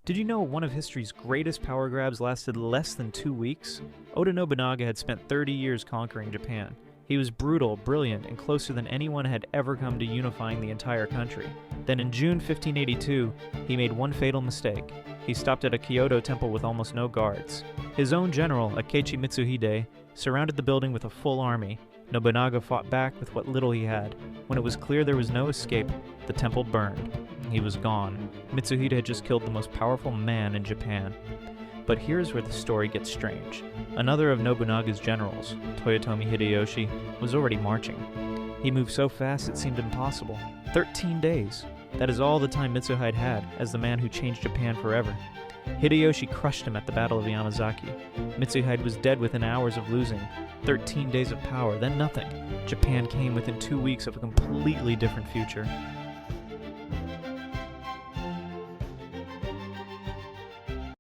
Did you know one of history's greatest power grabs lasted less than 2 weeks? Oda Nobunaga had spent 30 years conquering Japan. He was brutal, brilliant, and closer than anyone had ever come to unifying the entire country. Then in June 1582, he made one fatal mistake. He stopped at a Kyoto temple with almost no guards. His own general, Akechi Mitsuhide, surrounded the building with a full army. Nobunaga fought back with what little he had. When it was clear there was no escape, the temple burned. He was gone. Mitsuhide had just killed the most powerful man in Japan. But here's where the story gets strange. Another of Nobunaga's generals, Toyotomi Hideyoshi, was already marching. He moved so fast it seemed impossible. 13 days. That is all the time Mitsuhide had as the man who changed Japan forever. Hideyoshi crushed him at the Battle of Yamazaki. Mitsuhide was dead within hours of losing. 13 days of power, then nothing. Japan came within 2 weeks of a completely different future.